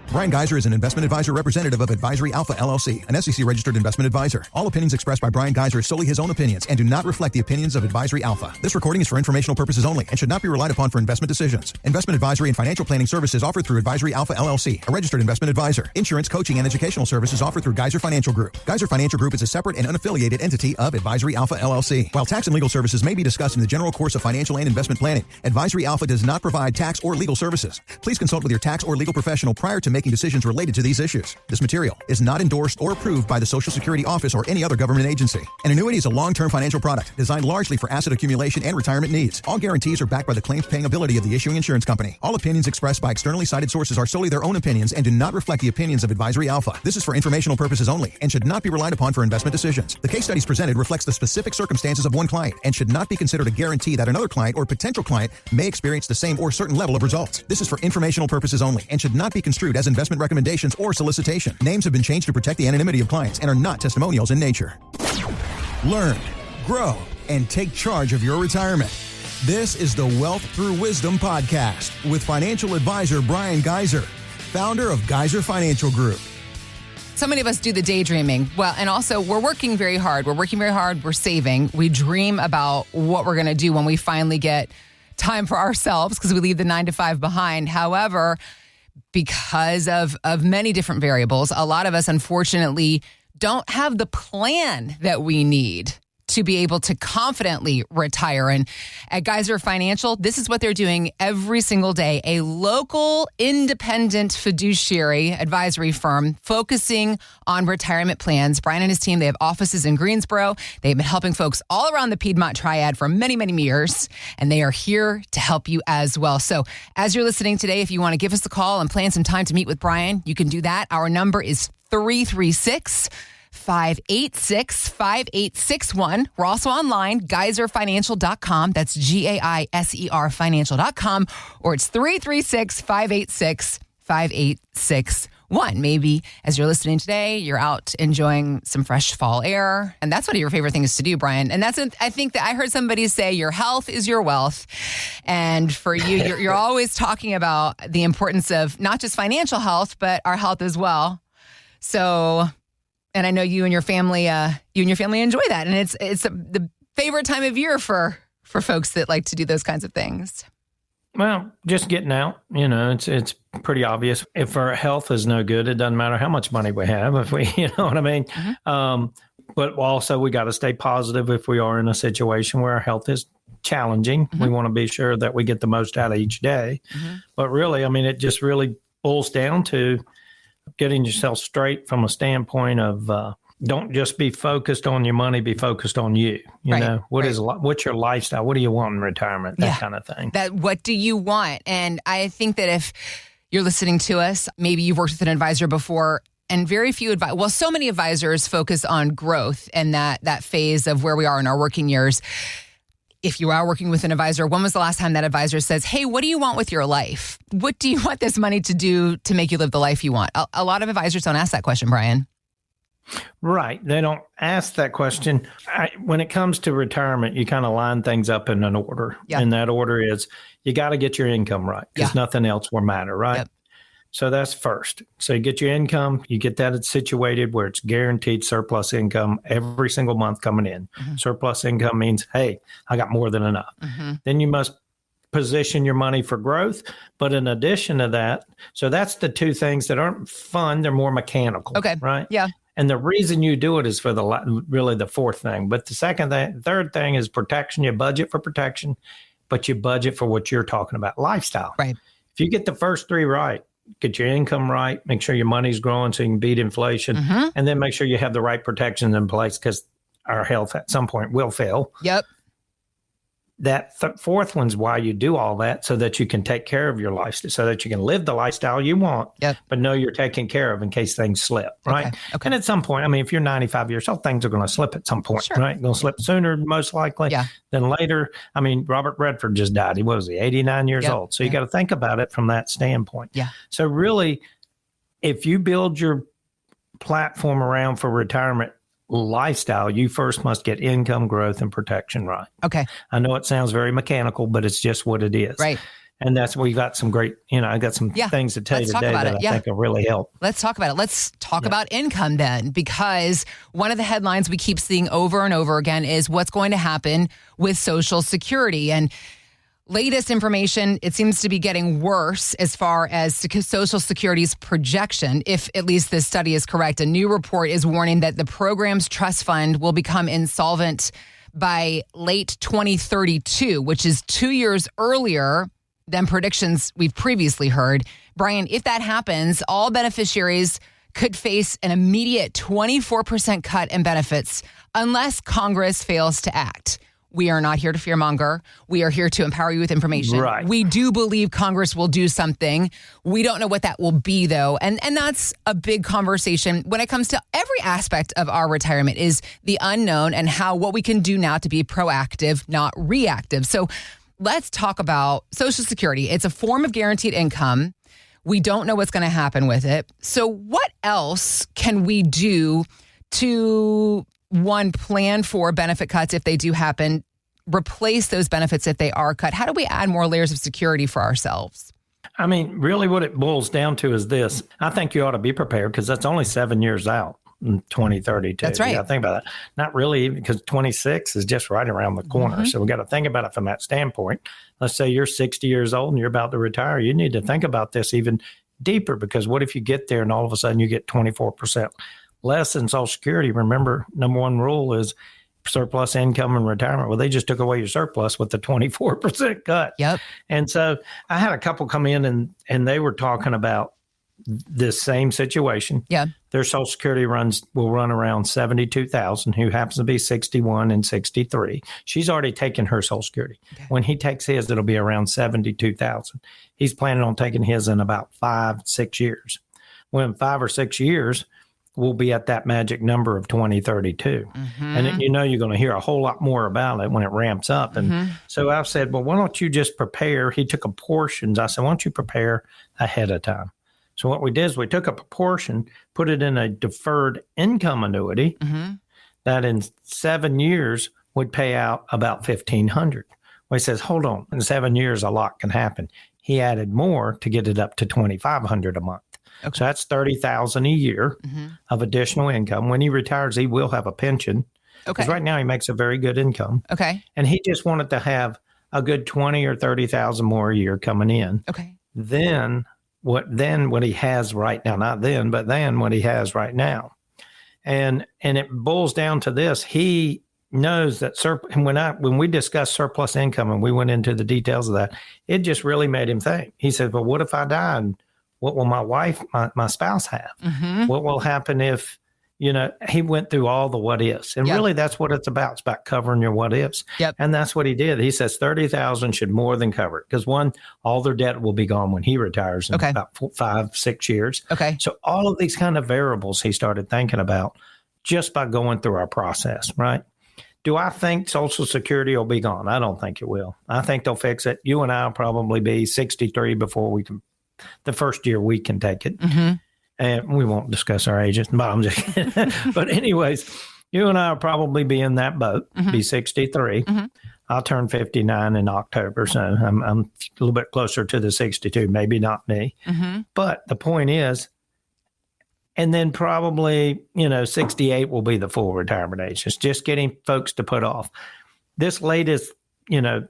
Bryan Gaiser is an investment advisor representative of Advisory Alpha LLC, an SEC-registered investment advisor. All opinions expressed by Bryan Gaiser are solely his own opinions and do not reflect the opinions of Advisory Alpha. This recording is for informational purposes only and should not be relied upon for investment decisions. Investment advisory and financial planning services offered through Advisory Alpha LLC, a registered investment advisor. Insurance, coaching, and educational services offered through Gaiser Financial Group. Gaiser Financial Group is a separate and unaffiliated entity of Advisory Alpha LLC. While tax and legal services may be discussed in the general course of financial and investment planning, Advisory Alpha does not provide tax or legal services. Please consult with your tax or legal professional prior to making decisions related to these issues. This material is not endorsed or approved by the Social Security Office or any other government agency. An annuity is a long-term financial product designed largely for asset accumulation and retirement needs. All guarantees are backed by the claims-paying ability of the issuing insurance company. All opinions expressed by externally cited sources are solely their own opinions and do not reflect the opinions of Advisory Alpha. This is for informational purposes only and should not be relied upon for investment decisions. The case studies presented reflects the specific circumstances of one client and should not be considered a guarantee that another client or potential client may experience the same or certain level of results. This is for informational purposes only and should not be construed as investment recommendations or solicitation. Names have been changed to protect the anonymity of clients and are not testimonials in nature. Learn, grow, and take charge of your retirement. This is the Wealth Through Wisdom podcast with financial advisor Bryan Gaiser, founder of Gaiser Financial Group. So many of us do the daydreaming. Well, and also we're working very hard. We're saving. We dream about what we're going to do when we finally get time for ourselves because we leave the 9 to 5 behind. However, because of many different variables, a lot of us, unfortunately, don't have the plan that we need to be able to confidently retire. And at Gaiser Financial, this is what they're doing every single day. A local independent fiduciary advisory firm focusing on retirement plans. Bryan and his team, they have offices in Greensboro. They've been helping folks all around the Piedmont Triad for many, many years, and they are here to help you as well. So as you're listening today, if you want to give us a call and plan some time to meet with Bryan, you can do that. Our number is 336-586-5861. We're also online, gaiserfinancial.com. That's Gaiser financial.com. Or it's 336-586-5861. Maybe as you're listening today, you're out enjoying some fresh fall air. And that's one of your favorite things to do, Bryan. And I think that I heard somebody say your health is your wealth. And for you, you're always talking about the importance of not just financial health, but our health as well. So... And I know you and your family enjoy that. And it's the favorite time of year for folks that like to do those kinds of things. Well, just getting out, it's pretty obvious. If our health is no good, it doesn't matter how much money we have, if we, you know what I mean? Mm-hmm. But also we got to stay positive if we are in a situation where our health is challenging. Mm-hmm. We want to be sure that we get the most out of each day. Mm-hmm. But really, it just really boils down to getting yourself straight from a standpoint of don't just be focused on your money, be focused on you. You know, what's your lifestyle? What do you want in retirement? That kind of thing. What do you want? And I think that if you're listening to us, maybe you've worked with an advisor before, and very few so many advisors focus on growth and that phase of where we are in our working years. If you are working with an advisor, when was the last time that advisor says, hey, what do you want with your life? What do you want this money to do to make you live the life you want? A lot of advisors don't ask that question, Bryan. Right. They don't ask that question. When it comes to retirement, you kind of line things up in an order. Yep. And that order is you got to get your income right because nothing else will matter, right? Yep. So that's first. So you get your income, you get that situated where it's guaranteed surplus income every single month coming in. Mm-hmm. Surplus income means, hey, I got more than enough. Mm-hmm. Then you must position your money for growth. But in addition to that, so that's the two things that aren't fun. They're more mechanical. Okay. Right? Yeah. And the reason you do it is for really the fourth thing. But the third thing is protection. You budget for protection, but you budget for what you're talking about, lifestyle. Right. If you get the first three right, get your income right, make sure your money's growing so you can beat inflation, and then make sure you have the right protections in place because our health at some point will fail. Yep. That fourth one's why you do all that, so that you can take care of your lifestyle, so that you can live the lifestyle you want, but know you're taken care of in case things slip, right? Okay. And at some point, if you're 95 years old, things are going to slip at some point, right? Going to slip sooner, most likely, than later. Robert Redford just died. He was 89 years old. So you got to think about it from that standpoint. Yeah. So really, if you build your platform around for retirement lifestyle, you first must get income growth and protection right. Okay. I know it sounds very mechanical, but it's just what it is. Right. And we got some great, I got some things to tell you today that I think will really help. Let's talk about it. Let's talk about income then, because one of the headlines we keep seeing over and over again is what's going to happen with Social Security. And latest information, it seems to be getting worse as far as Social Security's projection. If at least this study is correct, a new report is warning that the program's trust fund will become insolvent by late 2032, which is 2 years earlier than predictions we've previously heard. Bryan, if that happens, all beneficiaries could face an immediate 24% cut in benefits unless Congress fails to act. We are not here to fearmonger. We are here to empower you with information. Right. We do believe Congress will do something. We don't know what that will be, though. And that's a big conversation when it comes to every aspect of our retirement is the unknown and what we can do now to be proactive, not reactive. So let's talk about Social Security. It's a form of guaranteed income. We don't know what's going to happen with it. So what else can we do to, one, plan for benefit cuts if they do happen, replace those benefits if they are cut? How do we add more layers of security for ourselves? I mean, really what it boils down to is this. I think you ought to be prepared because that's only 7 years out. In 2032. That's right. You got to think about that. Not really, because 26 is just right around the corner. So we got to think about it from that standpoint. Let's say you're 60 years old and you're about to retire. You need to think about this even deeper, because what if you get there and all of a sudden you get 24% less in Social Security? Remember, number one rule is surplus income in retirement. Well, they just took away your surplus with the 24% cut. Yep. And so I had a couple come in and they were talking about this same situation. Yeah. Their Social Security will run around 72,000, who happens to be 61 and 63. She's already taken her Social Security. Okay. When he takes his, it'll be around 72,000. He's planning on taking his in about 5-6 years. Well, in 5 or 6 years, we'll be at that magic number of 2032. And you're going to hear a whole lot more about it when it ramps up. And so I've said, well, why don't you just prepare? He took a portion. I said, why don't you prepare ahead of time? So what we did is we took a proportion, put it in a deferred income annuity that in 7 years would pay out about $1,500. Well, he says, hold on, in 7 years, a lot can happen. He added more to get it up to $2,500 a month. Okay. So that's $30,000 a year of additional income. When he retires, he will have a pension. Because right now he makes a very good income. Okay. And he just wanted to have a good $20,000 or $30,000 more a year coming in. Okay. Then what he has right now, not then, but then what he has right now. And it boils down to this. He knows that when we discussed surplus income and we went into the details of that, it just really made him think. He said, well, what if I die? And what will my wife, my spouse have? What will happen if, he went through all the what ifs. And really that's what it's about. It's about covering your what ifs. Yep. And that's what he did. He says 30,000 should more than cover it. Because one, all their debt will be gone when he retires in about 5-6 years. Okay. So all of these kind of variables he started thinking about just by going through our process, right? Do I think Social Security will be gone? I don't think it will. I think they'll fix it. You and I will probably be 63 before the first year we can take it. And we won't discuss our ages, but I'm just kidding. But anyways, you and I will probably be in that boat, be 63. I'll turn 59 in October, so I'm a little bit closer to the 62, maybe not me. But the point is, and then probably, 68 will be the full retirement age. It's just getting folks to put off. This latest,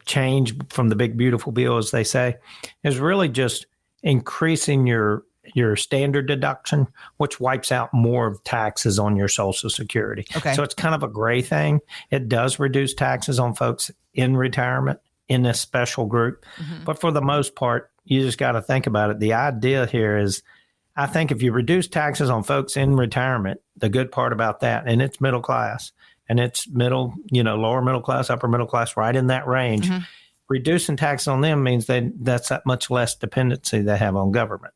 change from the big, beautiful bill, as they say, is really just increasing your standard deduction, which wipes out more of taxes on your Social Security. Okay. So it's kind of a gray thing. It does reduce taxes on folks in retirement in a special group. But for the most part, you just got to think about it. The idea here is, I think if you reduce taxes on folks in retirement, the good part about that, and it's middle class, and it's lower middle class, upper middle class, right in that range, reducing taxes on them means that's that much less dependency they have on government.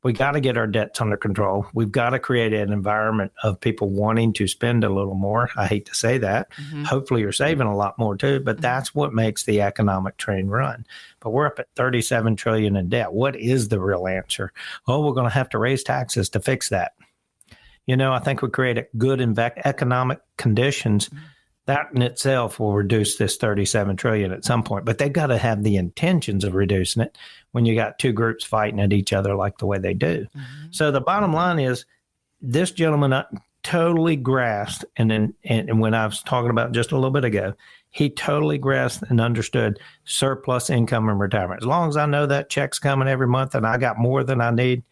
We got to get our debts under control. We've got to create an environment of people wanting to spend a little more. I hate to say that. Hopefully you're saving a lot more too, but that's what makes the economic train run. But we're up at $37 trillion in debt. What is the real answer? Oh, we're going to have to raise taxes to fix that. I think we create a good economic conditions That in itself will reduce this 37 trillion at some point, but they've got to have the intentions of reducing it when you got two groups fighting at each other like the way they do. Mm-hmm. So the bottom line is this gentleman totally grasped, and when I was talking about just a little bit ago, he totally grasped and understood surplus income and retirement. As long as I know that check's coming every month and I got more than I need,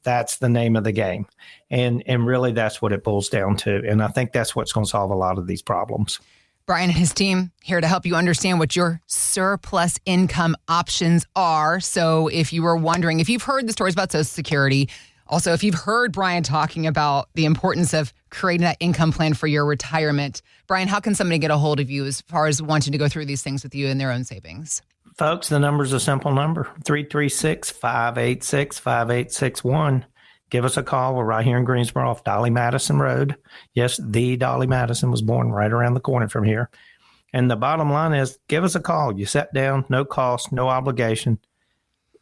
that's the name of the game. And really that's what it boils down to. And I think that's what's going to solve a lot of these problems. Bryan and his team here to help you understand what your surplus income options are. So if you were wondering, if you've heard the stories about Social Security, also if you've heard Bryan talking about the importance of creating that income plan for your retirement, Bryan, how can somebody get a hold of you as far as wanting to go through these things with you in their own savings? Folks, the number's a simple number, 336-586-5861. Give us a call. We're right here in Greensboro off Dolly Madison Road. Yes, the Dolly Madison was born right around the corner from here. And the bottom line is, give us a call. You sit down, no cost, no obligation.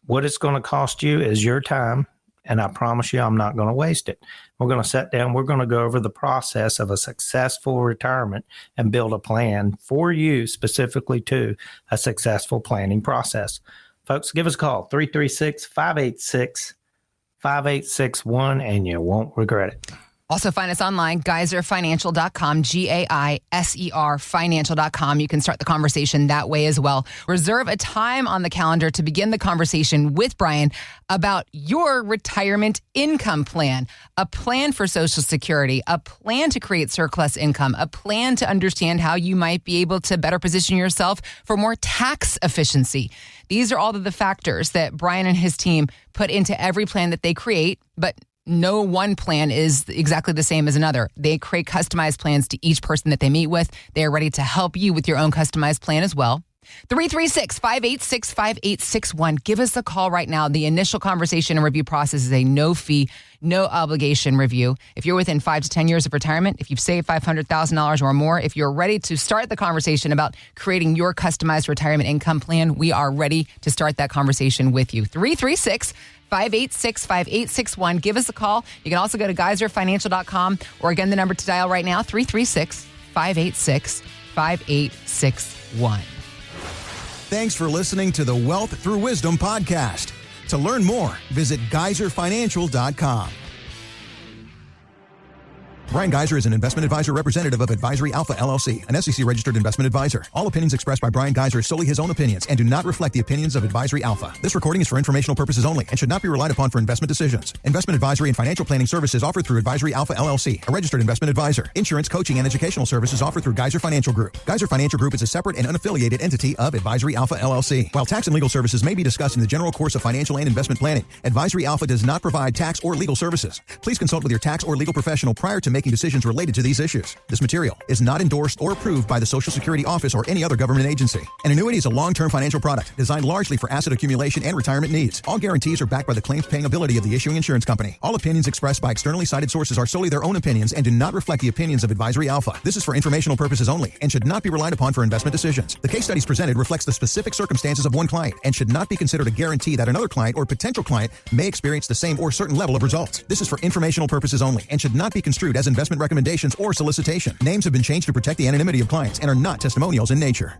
What it's going to cost you is your time, and I promise you I'm not going to waste it. We're going to sit down. We're going to go over the process of a successful retirement and build a plan for you, specifically to a successful planning process. Folks, give us a call, 336-586-5861, and you won't regret it. Also find us online, gaiserfinancial.com, Gaiser financial.com. You can start the conversation that way as well. Reserve a time on the calendar to begin the conversation with Bryan about your retirement income plan, a plan for Social Security, a plan to create surplus income, a plan to understand how you might be able to better position yourself for more tax efficiency. These are all of the factors that Bryan and his team put into every plan that they create, but no one plan is exactly the same as another. They create customized plans to each person that they meet with. They are ready to help you with your own customized plan as well. 336-586-5861. Give us a call right now. The initial conversation and review process is a no-fee, no-obligation review. If you're within 5 to 10 years of retirement, if you've saved $500,000 or more, if you're ready to start the conversation about creating your customized retirement income plan, we are ready to start that conversation with you. 336-586-5861. Give us a call. You can also go to gaiserfinancial.com, or again, the number to dial right now, 336-586-5861. Thanks for listening to the Wealth Through Wisdom podcast. To learn more, visit gaiserfinancial.com. Bryan Gaiser is an investment advisor representative of Advisory Alpha LLC, an SEC-registered investment advisor. All opinions expressed by Bryan Gaiser are solely his own opinions and do not reflect the opinions of Advisory Alpha. This recording is for informational purposes only and should not be relied upon for investment decisions. Investment advisory and financial planning services offered through Advisory Alpha LLC, a registered investment advisor. Insurance, coaching, and educational services offered through Gaiser Financial Group. Gaiser Financial Group is a separate and unaffiliated entity of Advisory Alpha LLC. While tax and legal services may be discussed in the general course of financial and investment planning, Advisory Alpha does not provide tax or legal services. Please consult with your tax or legal professional prior to making decisions related to these issues. This material is not endorsed or approved by the Social Security Office or any other government agency. An annuity is a long-term financial product designed largely for asset accumulation and retirement needs. All guarantees are backed by the claims-paying ability of the issuing insurance company. All opinions expressed by externally cited sources are solely their own opinions and do not reflect the opinions of Advisory Alpha. This is for informational purposes only and should not be relied upon for investment decisions. The case studies presented reflects the specific circumstances of one client and should not be considered a guarantee that another client or potential client may experience the same or certain level of results. This is for informational purposes only and should not be construed as investment recommendations or solicitation. Names have been changed to protect the anonymity of clients and are not testimonials in nature.